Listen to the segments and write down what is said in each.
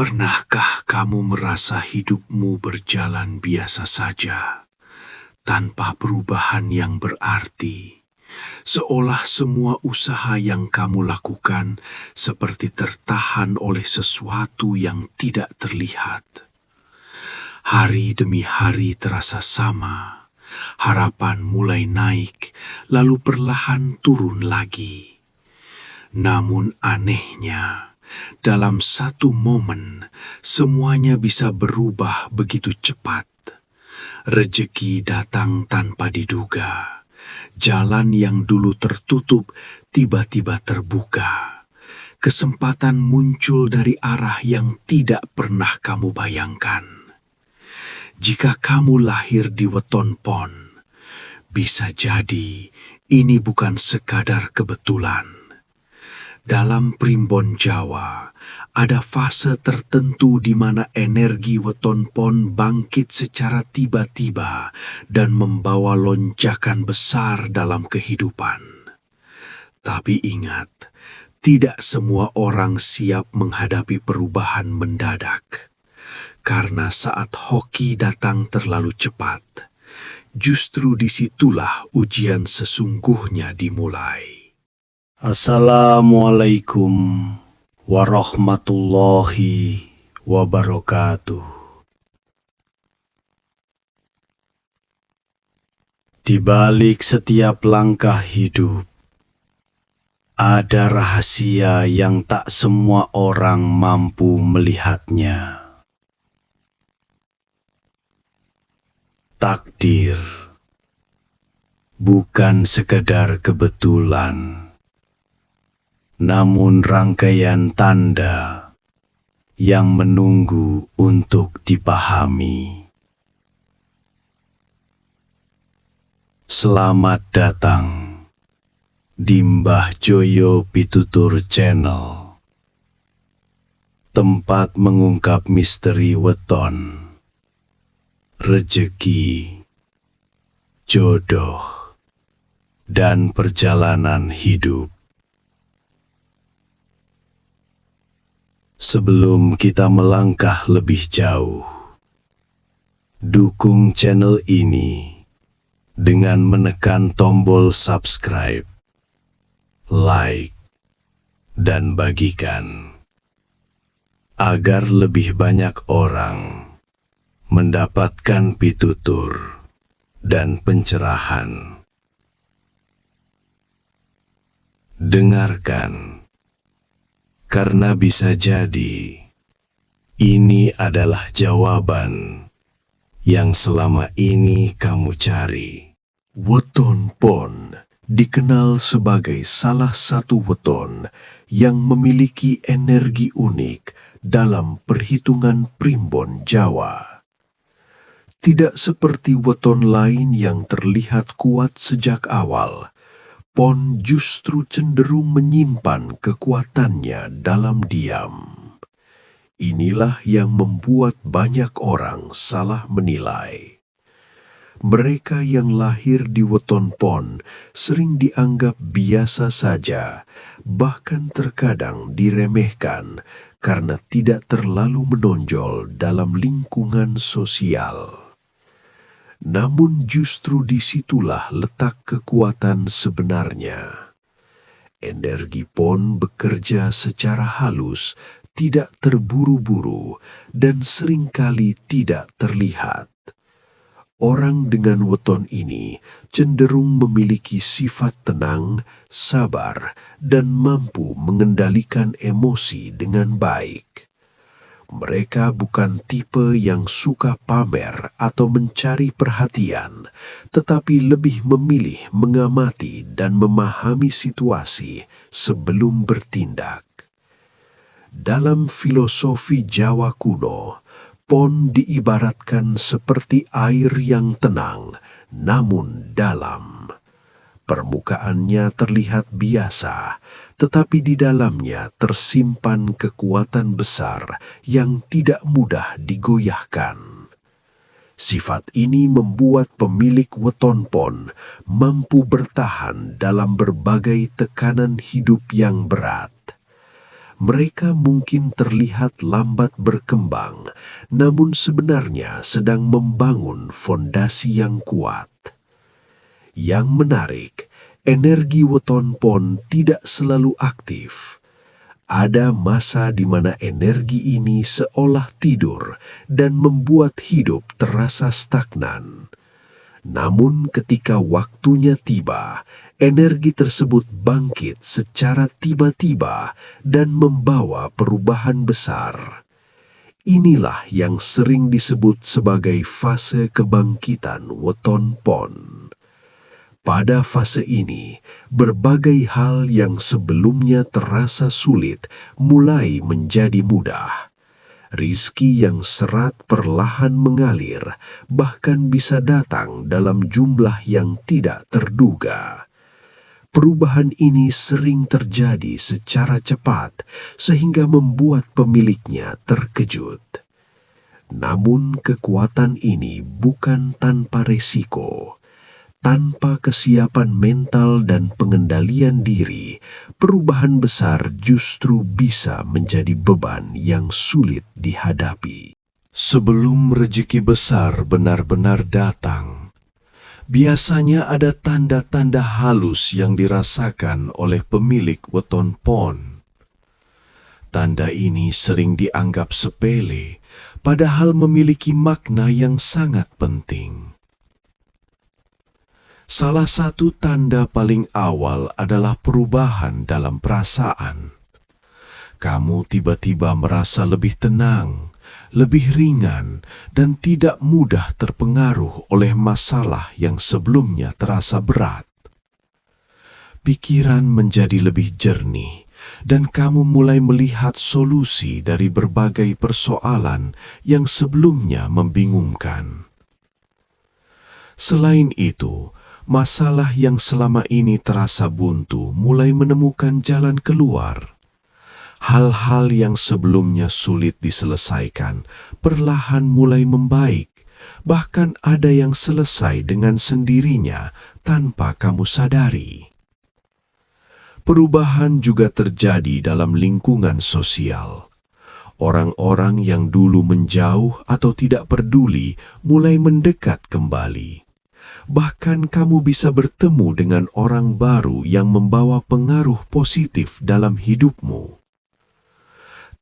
Pernahkah kamu merasa hidupmu berjalan biasa saja, tanpa perubahan yang berarti, seolah semua usaha yang kamu lakukan seperti tertahan oleh sesuatu yang tidak terlihat? Hari demi hari terasa sama, harapan mulai naik, lalu perlahan turun lagi. Namun anehnya, dalam satu momen, semuanya bisa berubah begitu cepat. Rezeki datang tanpa diduga. Jalan yang dulu tertutup tiba-tiba terbuka. Kesempatan muncul dari arah yang tidak pernah kamu bayangkan. Jika kamu lahir di weton pon, bisa jadi ini bukan sekadar kebetulan. Dalam primbon Jawa, ada fase tertentu di mana energi weton pon bangkit secara tiba-tiba dan membawa lonjakan besar dalam kehidupan. Tapi ingat, tidak semua orang siap menghadapi perubahan mendadak. Karena saat hoki datang terlalu cepat, justru disitulah ujian sesungguhnya dimulai. Assalamualaikum warahmatullahi wabarakatuh. Di balik setiap langkah hidup, ada rahasia yang tak semua orang mampu melihatnya. Takdir bukan sekedar kebetulan, namun rangkaian tanda yang menunggu untuk dipahami. Selamat datang di Mbah Joyo Pitutur Channel, tempat mengungkap misteri weton, rezeki, jodoh, dan perjalanan hidup. Sebelum kita melangkah lebih jauh, dukung channel ini dengan menekan tombol subscribe, like, dan bagikan, agar lebih banyak orang mendapatkan pitutur dan pencerahan. Dengarkan, karena bisa jadi ini adalah jawaban yang selama ini kamu cari. Weton pon dikenal sebagai salah satu weton yang memiliki energi unik dalam perhitungan primbon Jawa. Tidak seperti weton lain yang terlihat kuat sejak awal, pon justru cenderung menyimpan kekuatannya dalam diam. Inilah yang membuat banyak orang salah menilai. Mereka yang lahir di weton pon sering dianggap biasa saja, bahkan terkadang diremehkan karena tidak terlalu menonjol dalam lingkungan sosial. Namun justru disitulah letak kekuatan sebenarnya. Energi pon bekerja secara halus, tidak terburu-buru, dan seringkali tidak terlihat. Orang dengan weton ini cenderung memiliki sifat tenang, sabar, dan mampu mengendalikan emosi dengan baik. Mereka bukan tipe yang suka pamer atau mencari perhatian, tetapi lebih memilih mengamati dan memahami situasi sebelum bertindak. Dalam filosofi Jawa kuno, pon diibaratkan seperti air yang tenang namun dalam. Permukaannya terlihat biasa, tetapi di dalamnya tersimpan kekuatan besar yang tidak mudah digoyahkan. Sifat ini membuat pemilik weton pon mampu bertahan dalam berbagai tekanan hidup yang berat. Mereka mungkin terlihat lambat berkembang, namun sebenarnya sedang membangun fondasi yang kuat. Yang menarik, energi weton pon tidak selalu aktif. Ada masa di mana energi ini seolah tidur dan membuat hidup terasa stagnan. Namun ketika waktunya tiba, energi tersebut bangkit secara tiba-tiba dan membawa perubahan besar. Inilah yang sering disebut sebagai fase kebangkitan weton pon. Pada fase ini, berbagai hal yang sebelumnya terasa sulit mulai menjadi mudah. Rizki yang serat perlahan mengalir, bahkan bisa datang dalam jumlah yang tidak terduga. Perubahan ini sering terjadi secara cepat, sehingga membuat pemiliknya terkejut. Namun kekuatan ini bukan tanpa resiko. Tanpa kesiapan mental dan pengendalian diri, perubahan besar justru bisa menjadi beban yang sulit dihadapi. Sebelum rezeki besar benar-benar datang, biasanya ada tanda-tanda halus yang dirasakan oleh pemilik weton pon. Tanda ini sering dianggap sepele, padahal memiliki makna yang sangat penting. Salah satu tanda paling awal adalah perubahan dalam perasaan. Kamu tiba-tiba merasa lebih tenang, lebih ringan, dan tidak mudah terpengaruh oleh masalah yang sebelumnya terasa berat. Pikiran menjadi lebih jernih, dan kamu mulai melihat solusi dari berbagai persoalan yang sebelumnya membingungkan. Selain itu, masalah yang selama ini terasa buntu mulai menemukan jalan keluar. Hal-hal yang sebelumnya sulit diselesaikan perlahan mulai membaik, bahkan ada yang selesai dengan sendirinya tanpa kamu sadari. Perubahan juga terjadi dalam lingkungan sosial. Orang-orang yang dulu menjauh atau tidak peduli mulai mendekat kembali. Bahkan kamu bisa bertemu dengan orang baru yang membawa pengaruh positif dalam hidupmu.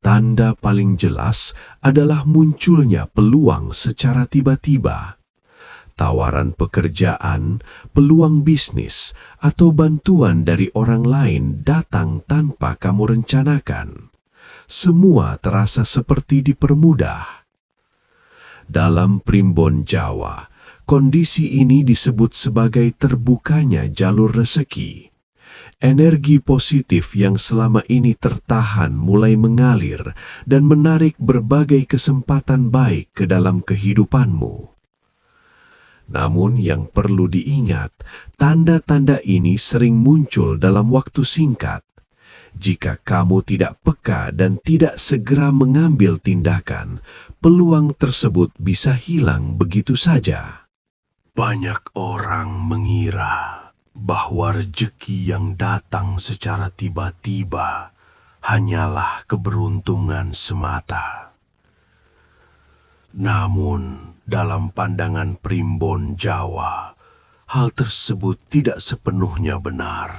Tanda paling jelas adalah munculnya peluang secara tiba-tiba. Tawaran pekerjaan, peluang bisnis, atau bantuan dari orang lain datang tanpa kamu rencanakan. Semua terasa seperti dipermudah. Dalam primbon Jawa, kondisi ini disebut sebagai terbukanya jalur rezeki. Energi positif yang selama ini tertahan mulai mengalir dan menarik berbagai kesempatan baik ke dalam kehidupanmu. Namun yang perlu diingat, tanda-tanda ini sering muncul dalam waktu singkat. Jika kamu tidak peka dan tidak segera mengambil tindakan, peluang tersebut bisa hilang begitu saja. Banyak orang mengira bahwa rezeki yang datang secara tiba-tiba hanyalah keberuntungan semata. Namun, dalam pandangan primbon Jawa, hal tersebut tidak sepenuhnya benar.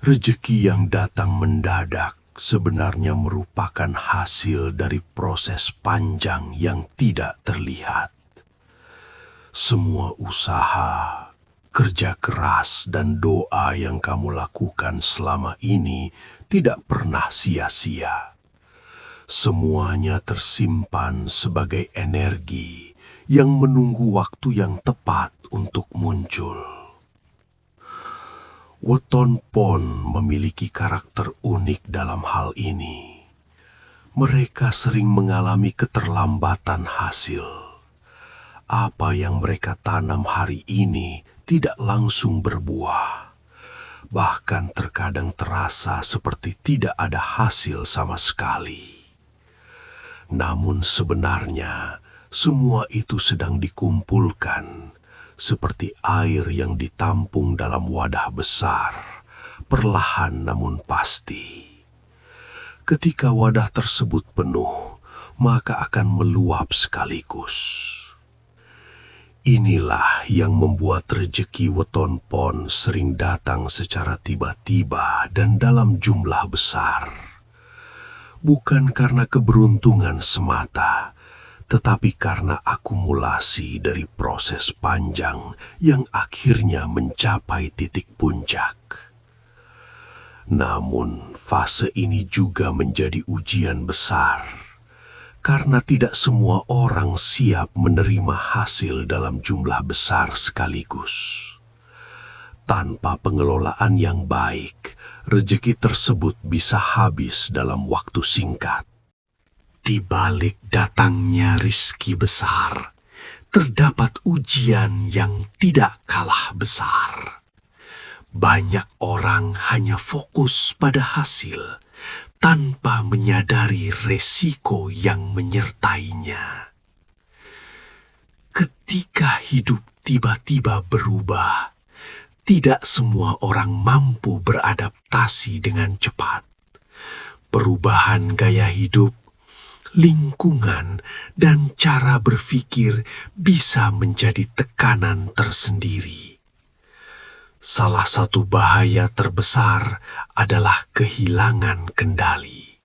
Rezeki yang datang mendadak sebenarnya merupakan hasil dari proses panjang yang tidak terlihat. Semua usaha, kerja keras, dan doa yang kamu lakukan selama ini tidak pernah sia-sia. Semuanya tersimpan sebagai energi yang menunggu waktu yang tepat untuk muncul. Weton pon memiliki karakter unik dalam hal ini. Mereka sering mengalami keterlambatan hasil. Apa yang mereka tanam hari ini tidak langsung berbuah. Bahkan terkadang terasa seperti tidak ada hasil sama sekali. Namun sebenarnya semua itu sedang dikumpulkan seperti air yang ditampung dalam wadah besar, perlahan namun pasti. Ketika wadah tersebut penuh, maka akan meluap sekaligus. Inilah yang membuat rejeki weton pon sering datang secara tiba-tiba dan dalam jumlah besar. Bukan karena keberuntungan semata, tetapi karena akumulasi dari proses panjang yang akhirnya mencapai titik puncak. Namun, fase ini juga menjadi ujian besar, karena tidak semua orang siap menerima hasil dalam jumlah besar sekaligus. Tanpa pengelolaan yang baik, rejeki tersebut bisa habis dalam waktu singkat. Di balik datangnya rizki besar, terdapat ujian yang tidak kalah besar. Banyak orang hanya fokus pada hasil, tanpa menyadari resiko yang menyertainya. Ketika hidup tiba-tiba berubah, tidak semua orang mampu beradaptasi dengan cepat. Perubahan gaya hidup, lingkungan, dan cara berpikir bisa menjadi tekanan tersendiri. Salah satu bahaya terbesar adalah kehilangan kendali.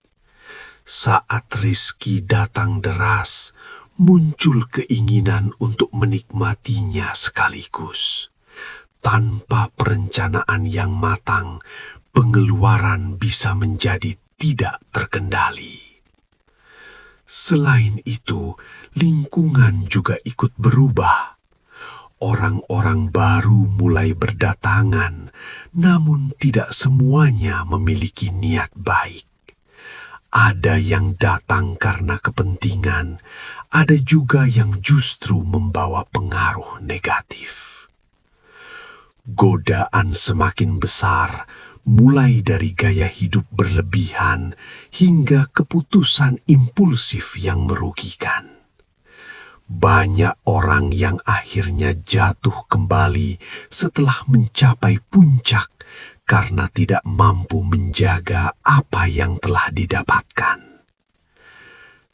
Saat rizki datang deras, muncul keinginan untuk menikmatinya sekaligus. Tanpa perencanaan yang matang, pengeluaran bisa menjadi tidak terkendali. Selain itu, lingkungan juga ikut berubah. Orang-orang baru mulai berdatangan, namun tidak semuanya memiliki niat baik. Ada yang datang karena kepentingan, ada juga yang justru membawa pengaruh negatif. Godaan semakin besar, mulai dari gaya hidup berlebihan hingga keputusan impulsif yang merugikan. Banyak orang yang akhirnya jatuh kembali setelah mencapai puncak karena tidak mampu menjaga apa yang telah didapatkan.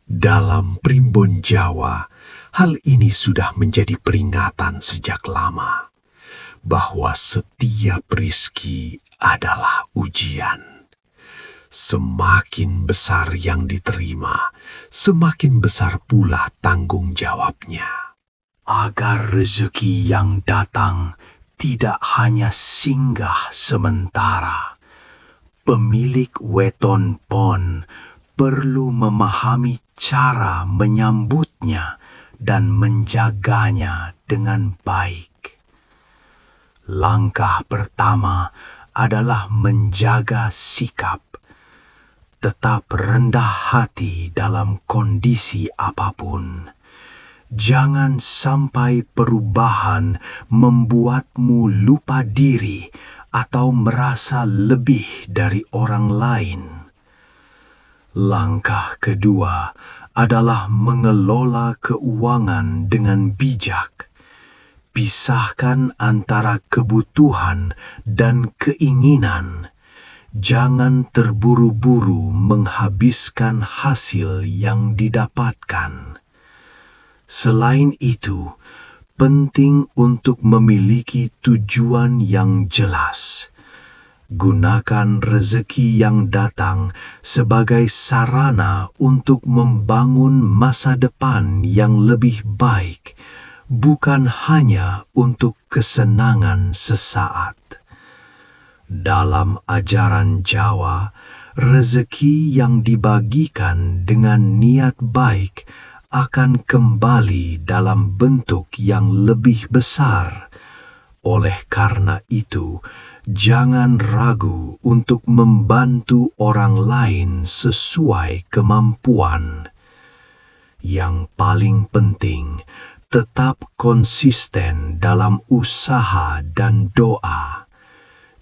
Dalam primbon Jawa, hal ini sudah menjadi peringatan sejak lama, bahwa setiap rizki adalah ujian. Semakin besar yang diterima, semakin besar pula tanggung jawabnya. Agar rezeki yang datang tidak hanya singgah sementara, pemilik weton pon perlu memahami cara menyambutnya dan menjaganya dengan baik. Langkah pertama adalah menjaga sikap. Tetap rendah hati dalam kondisi apapun. Jangan sampai perubahan membuatmu lupa diri atau merasa lebih dari orang lain. Langkah kedua adalah mengelola keuangan dengan bijak. Pisahkan antara kebutuhan dan keinginan. Jangan terburu-buru menghabiskan hasil yang didapatkan. Selain itu, penting untuk memiliki tujuan yang jelas. Gunakan rezeki yang datang sebagai sarana untuk membangun masa depan yang lebih baik, bukan hanya untuk kesenangan sesaat. Dalam ajaran Jawa, rezeki yang dibagikan dengan niat baik akan kembali dalam bentuk yang lebih besar. Oleh karena itu, jangan ragu untuk membantu orang lain sesuai kemampuan. Yang paling penting, tetap konsisten dalam usaha dan doa.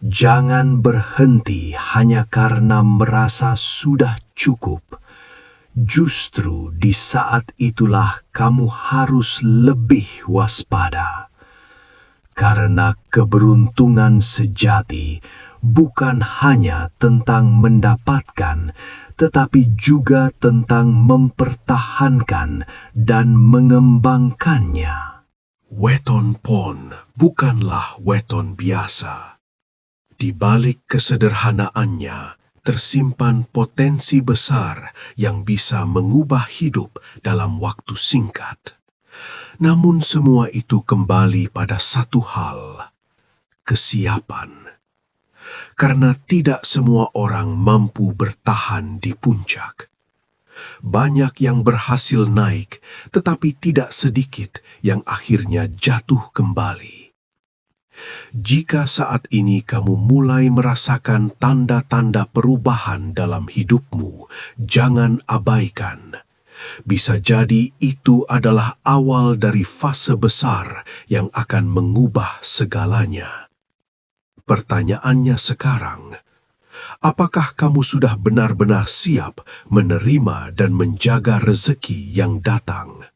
Jangan berhenti hanya karena merasa sudah cukup. Justru di saat itulah kamu harus lebih waspada. Karena keberuntungan sejati bukan hanya tentang mendapatkan, tetapi juga tentang mempertahankan dan mengembangkannya. Weton Pon bukanlah weton biasa. Di balik kesederhanaannya tersimpan potensi besar yang bisa mengubah hidup dalam waktu singkat. Namun semua itu kembali pada satu hal, kesiapan. Karena tidak semua orang mampu bertahan di puncak. Banyak yang berhasil naik, tetapi tidak sedikit yang akhirnya jatuh kembali. Jika saat ini kamu mulai merasakan tanda-tanda perubahan dalam hidupmu, jangan abaikan. Bisa jadi itu adalah awal dari fase besar yang akan mengubah segalanya. Pertanyaannya sekarang, apakah kamu sudah benar-benar siap menerima dan menjaga rezeki yang datang?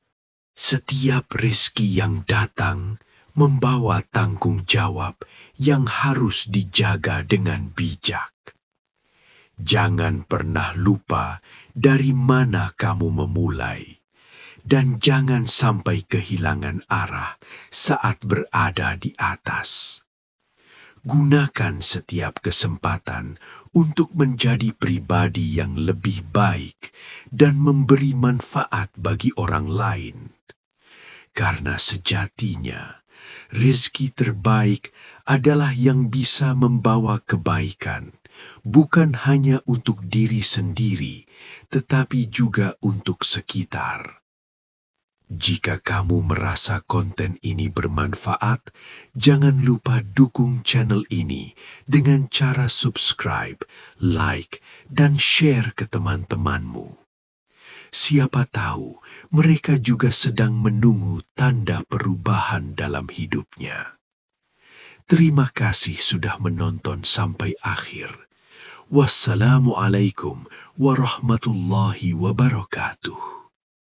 Setiap rezeki yang datang membawa tanggung jawab yang harus dijaga dengan bijak. Jangan pernah lupa dari mana kamu memulai, dan jangan sampai kehilangan arah saat berada di atas. Gunakan setiap kesempatan untuk menjadi pribadi yang lebih baik dan memberi manfaat bagi orang lain. Karena sejatinya, rezeki terbaik adalah yang bisa membawa kebaikan, bukan hanya untuk diri sendiri, tetapi juga untuk sekitar. Jika kamu merasa konten ini bermanfaat, jangan lupa dukung channel ini dengan cara subscribe, like, dan share ke teman-temanmu. Siapa tahu mereka juga sedang menunggu tanda perubahan dalam hidupnya. Terima kasih sudah menonton sampai akhir. Wassalamualaikum warahmatullahi wabarakatuh.